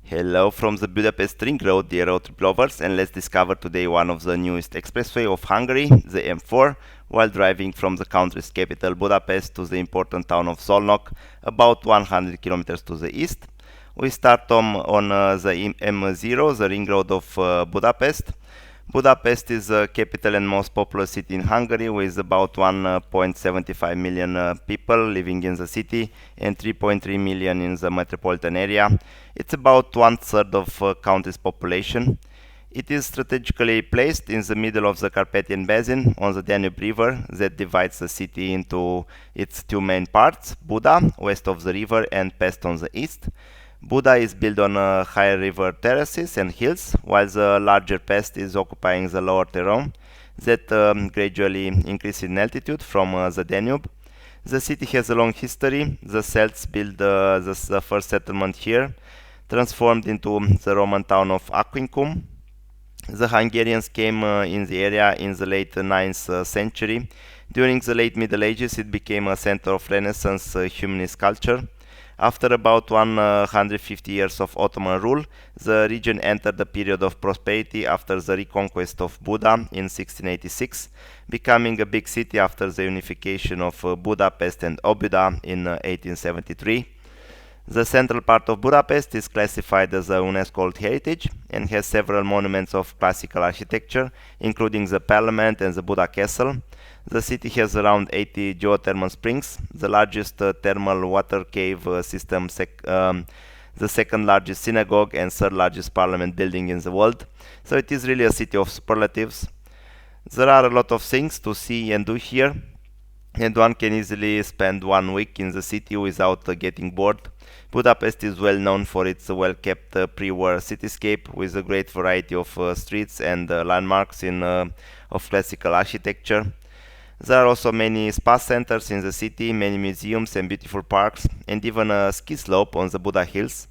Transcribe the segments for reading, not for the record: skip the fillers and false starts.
Hello from the Budapest Ring Road, dear road trip lovers, and let's discover today one of the newest expressway of Hungary, the M4, while driving from the country's capital Budapest to the important town of Szolnok, about 100 kilometers to the east. We start on the M0, the ring road of Budapest. Budapest is the capital and most populous city in Hungary, with about 1.75 million people living in the city and 3.3 million in the metropolitan area. It's about one third of country's population. It is strategically placed in the middle of the Carpathian Basin on the Danube River that divides the city into its two main parts, Buda, west of the river, and Pest on the east. Buda is built on higher river terraces and hills, while the larger Pest is occupying the lower terrain that gradually increases in altitude from the Danube. The city has a long history. The Celts built the first settlement here, transformed into the Roman town of Aquincum. The Hungarians came in the area in the late 9th century. During the late Middle Ages, it became a center of Renaissance humanist culture. After about 150 years of Ottoman rule, the region entered a period of prosperity after the reconquest of Buda in 1686, becoming a big city after the unification of Budapest and Óbuda in 1873. The central part of Budapest is classified as a UNESCO World Heritage and has several monuments of classical architecture, including the Parliament and the Buda Castle. The city has around 80 geothermal springs, the largest thermal water cave system, the second largest synagogue, and third largest parliament building in the world. So it is really a city of superlatives. There are a lot of things to see and do here, and one can easily spend 1 week in the city without getting bored. Budapest is well known for its well-kept pre-war cityscape with a great variety of streets and landmarks of classical architecture. There are also many spa centers in the city, many museums and beautiful parks, and even a ski slope on the Buda Hills.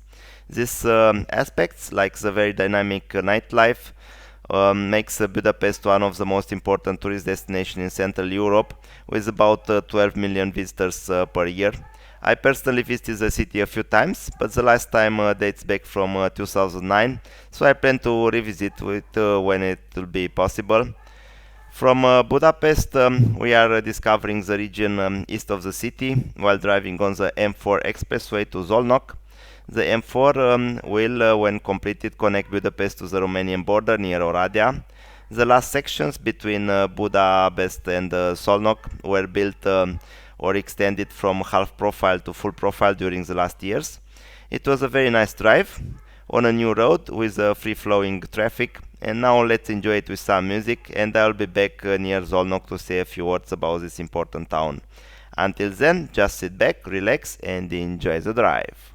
These aspects, like the very dynamic nightlife, makes Budapest one of the most important tourist destinations in Central Europe, with about 12 million visitors per year. I personally visited the city a few times, but the last time dates back from 2009, so I plan to revisit it when it will be possible. From Budapest, we are discovering the region east of the city while driving on the M4 expressway to Szolnok. The M4 will, when completed, connect Budapest to the Romanian border near Oradea. The last sections between Budapest and Szolnok were built or extended from half profile to full profile during the last years. It was a very nice drive on a new road with free-flowing traffic, and now let's enjoy it with some music, and I'll be back near Szolnok to say a few words about this important town. Until then, just sit back, relax, and enjoy the drive.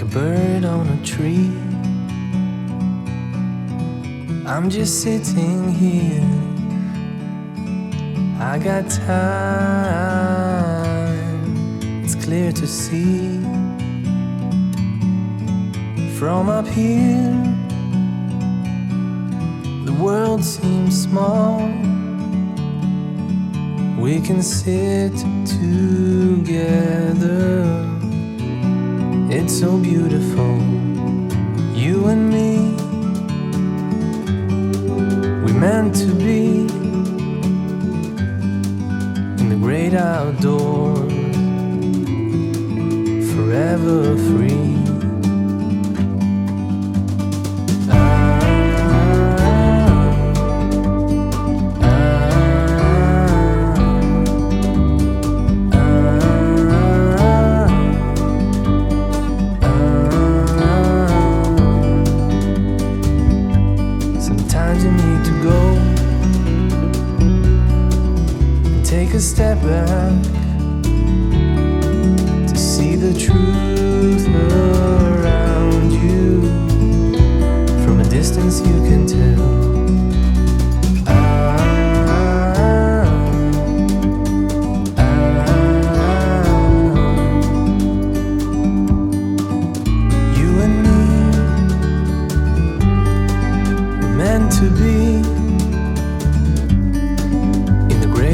like a bird on a tree. I'm just sitting here, I got time, it's clear to see. From up here, the world seems small. We can sit together, it's so beautiful, you and me. We meant to be in the great outdoors, forever free. Take a step back to see the truth around you. From a distance you can tell. You and me were meant to be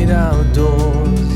outdoors,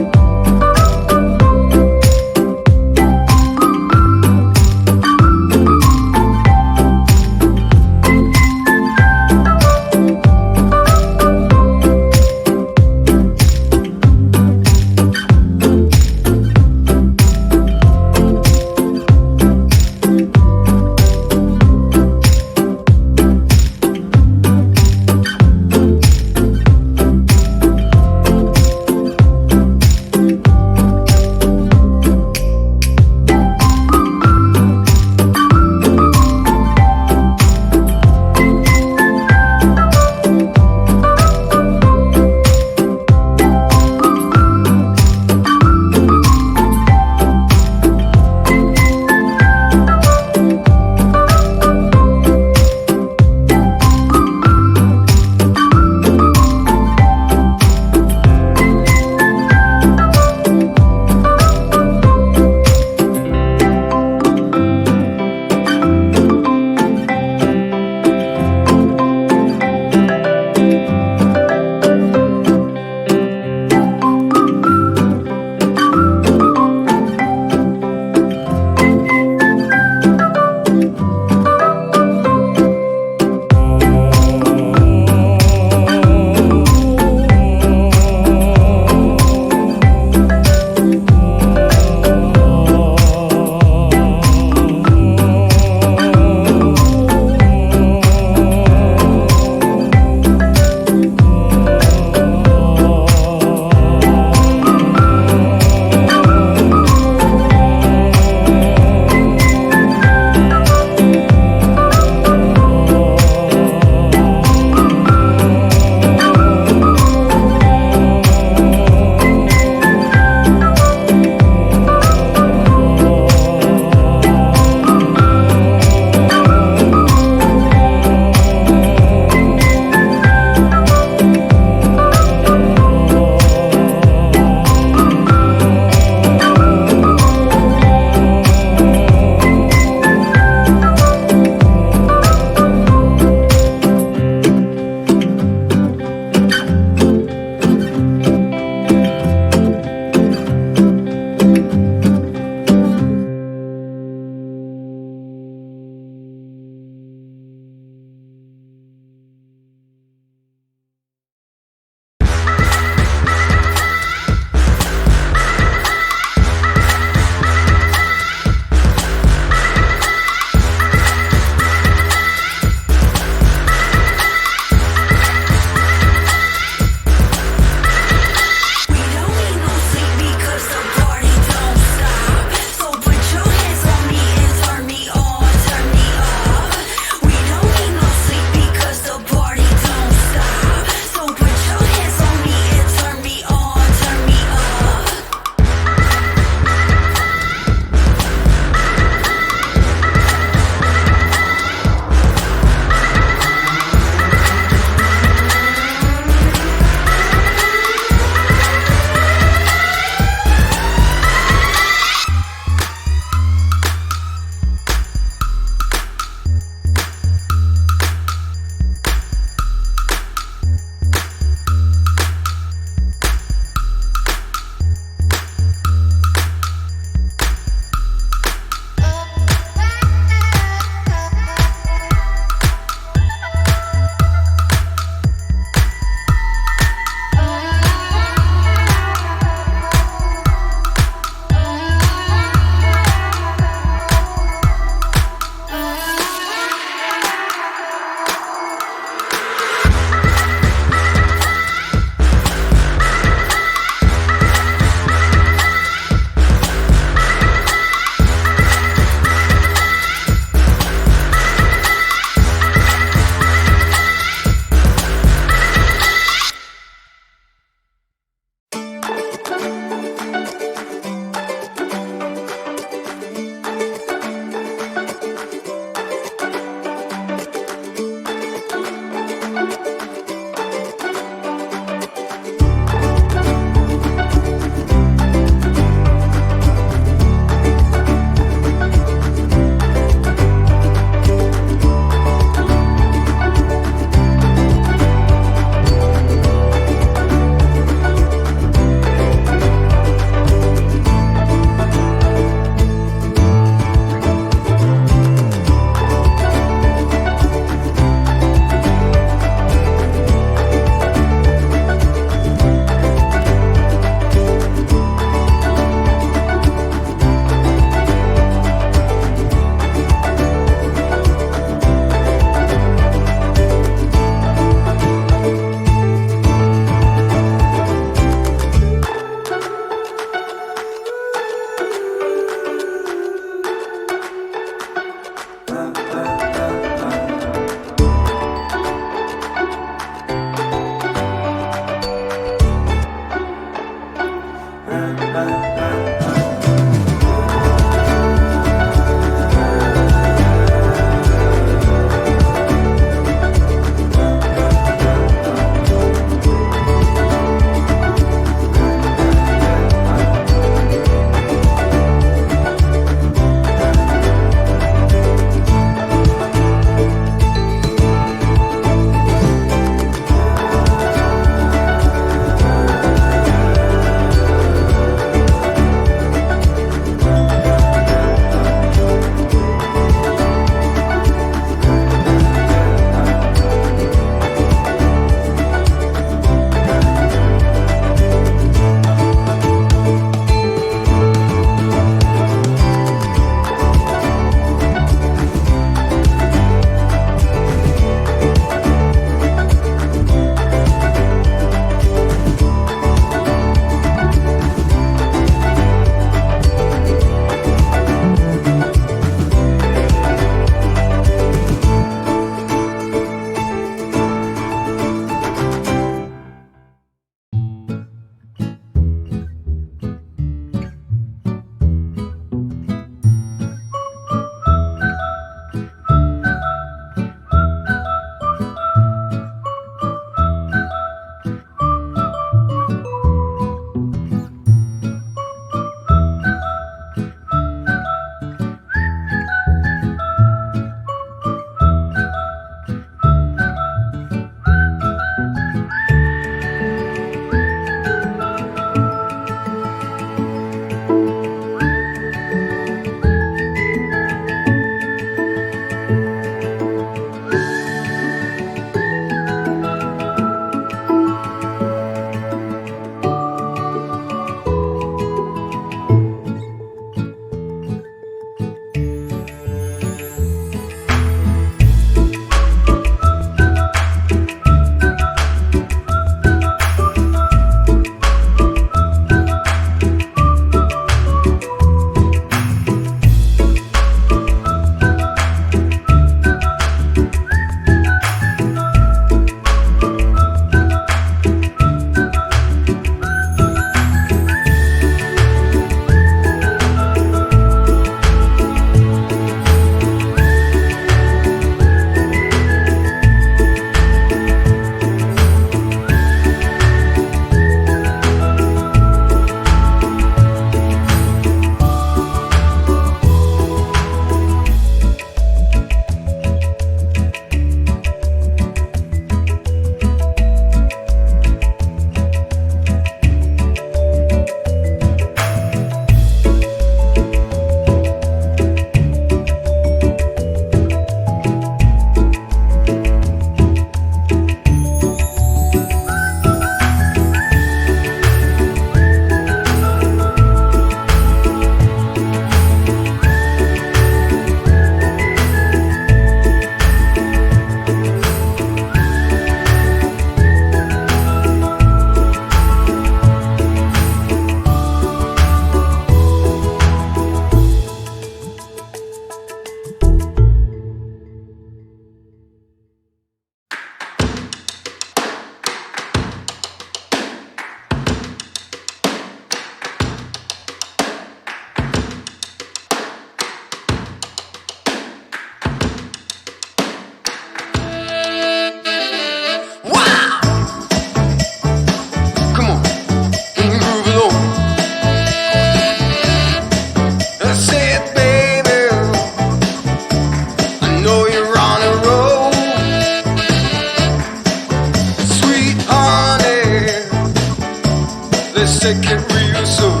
take it real slow.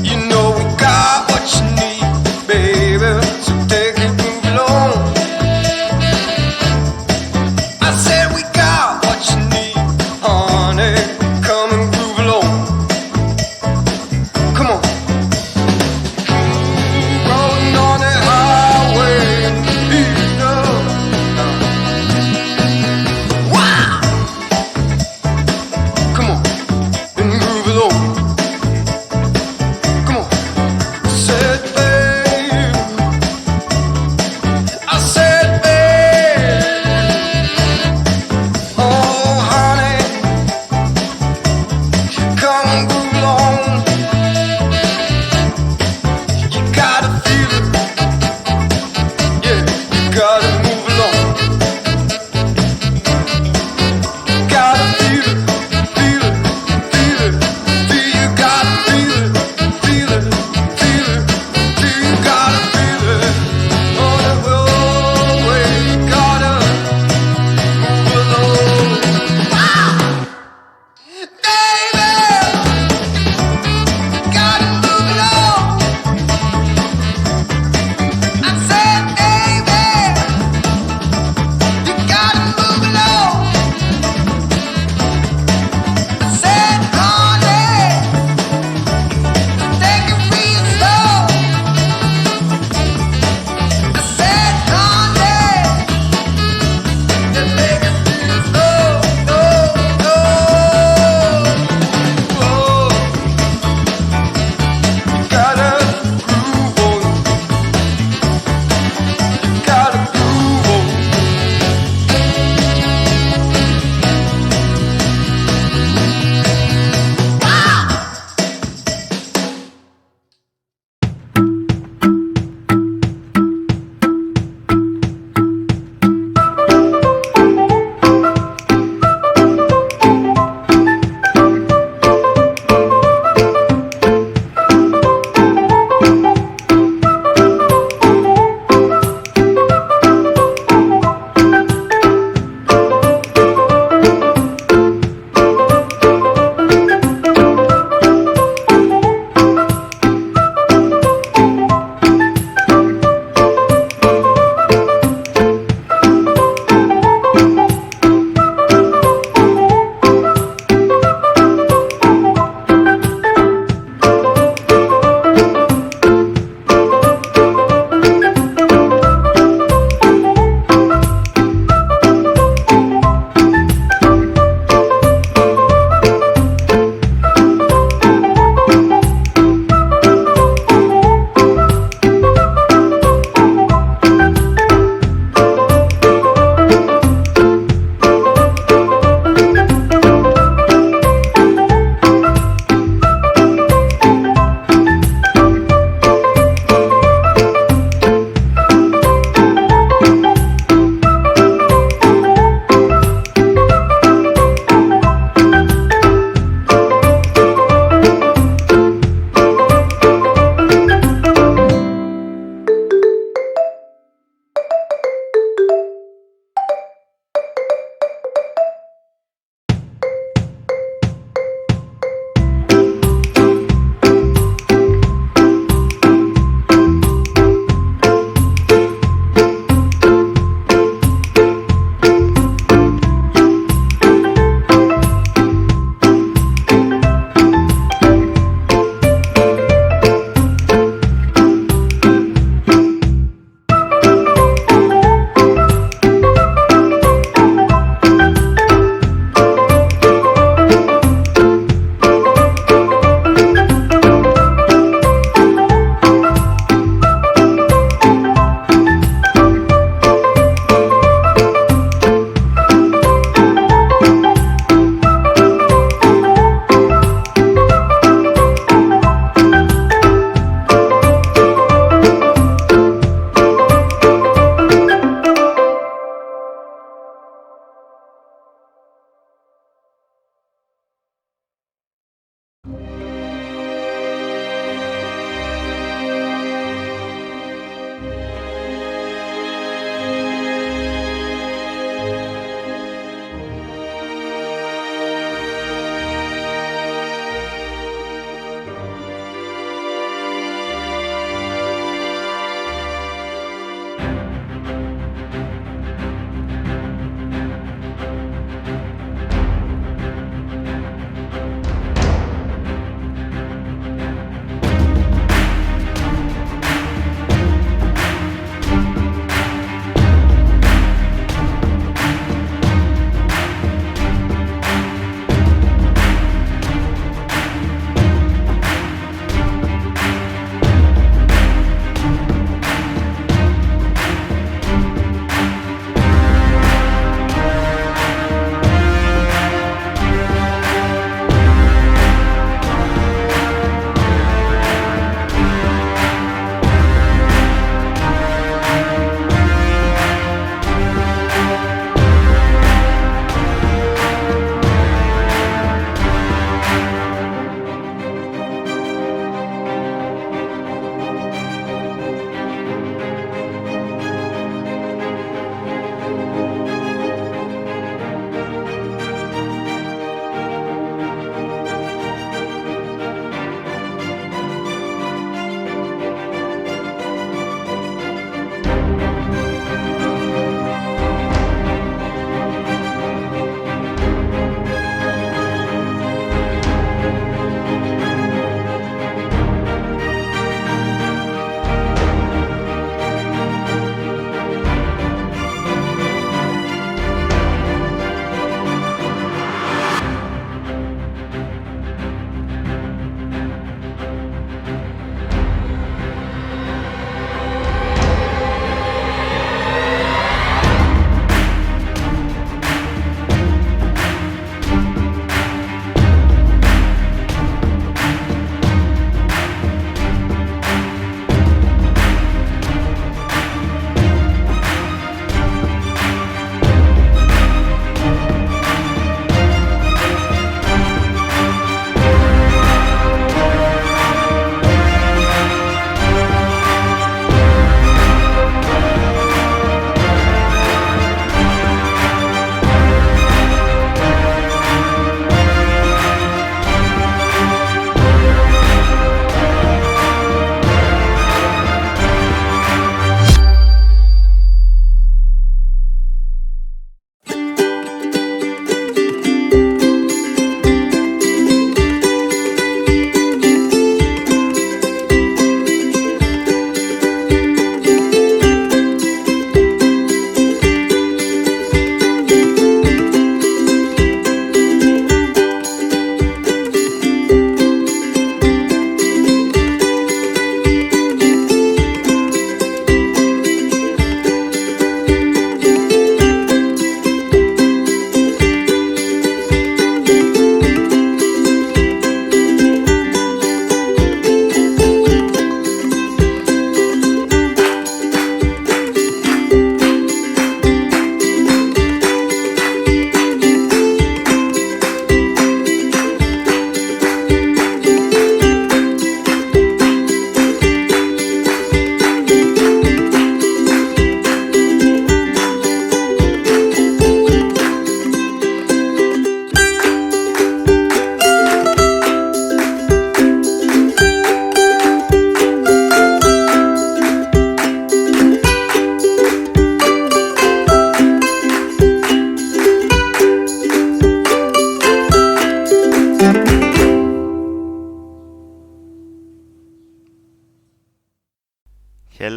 You know we got what you need, baby, so take it, move along. I said we got what you need, honey, come and groove along. Come on. Rolling on the highway, you know. Wow! Come on.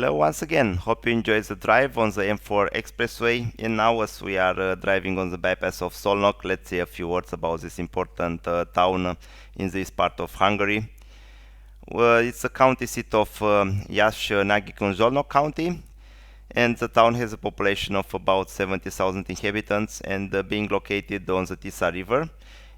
So once again, hope you enjoy the drive on the M4 expressway. And now as we are driving on the bypass of Szolnok, let's say a few words about this important town in this part of Hungary. Well, it's the county seat of Szolnok County, and the town has a population of about 70,000 inhabitants and being located on the Tisa River.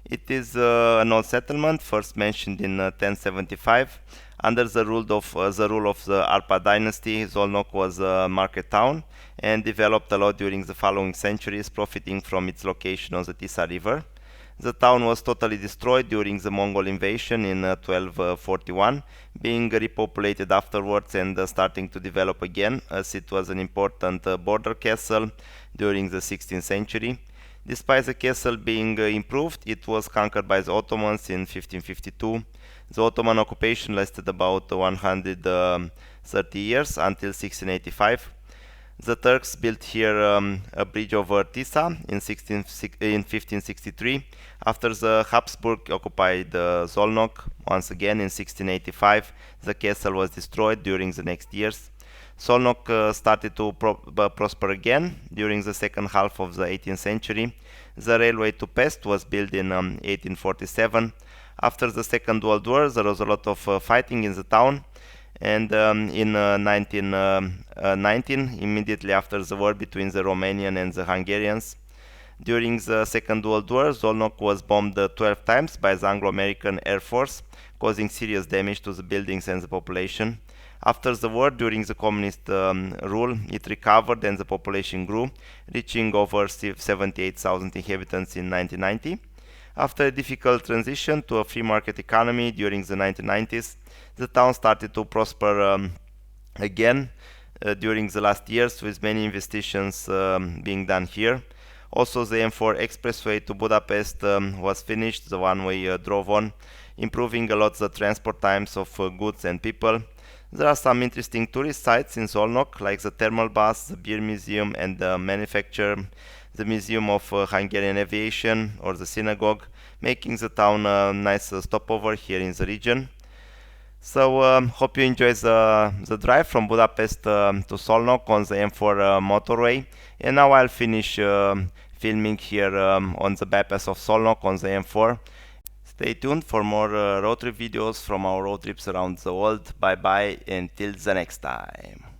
It is an old settlement, first mentioned in 1075. Under the rule of the Arpa dynasty, Szolnok was a market town and developed a lot during the following centuries, profiting from its location on the Tisa River. The town was totally destroyed during the Mongol invasion in 1241, being repopulated afterwards and starting to develop again, as it was an important border castle during the 16th century. Despite the castle being improved, it was conquered by the Ottomans in 1552. The Ottoman occupation lasted about 130 years until 1685. The Turks built here a bridge over Tisa in 1563. After the Habsburg occupied Szolnok once again in 1685, the castle was destroyed during the next years. Szolnok started to prosper again during the second half of the 18th century. The railway to Pest was built in 1847. After the Second World War, there was a lot of fighting in the town, and in 1919, immediately after the war between the Romanian and the Hungarians, during the Second World War, Szolnok was bombed 12 times by the Anglo-American Air Force, causing serious damage to the buildings and the population. After the war, during the communist rule, it recovered and the population grew, reaching over 78,000 inhabitants in 1990. After a difficult transition to a free market economy during the 1990s, the town started to prosper again during the last years, with many investitions being done here. Also, the M4 expressway to Budapest was finished, the one we drove on, improving a lot the transport times of goods and people. There are some interesting tourist sites in Szolnok, like the thermal baths, the beer museum and the manufacture, the museum of Hungarian aviation, or the synagogue, making the town a nice stopover here in the region. So hope you enjoy the drive from Budapest to Szolnok on the M4 motorway. And now I'll finish filming here on the bypass of Szolnok on the M4. Stay tuned for more road trip videos from our road trips around the world. Bye bye, until the next time.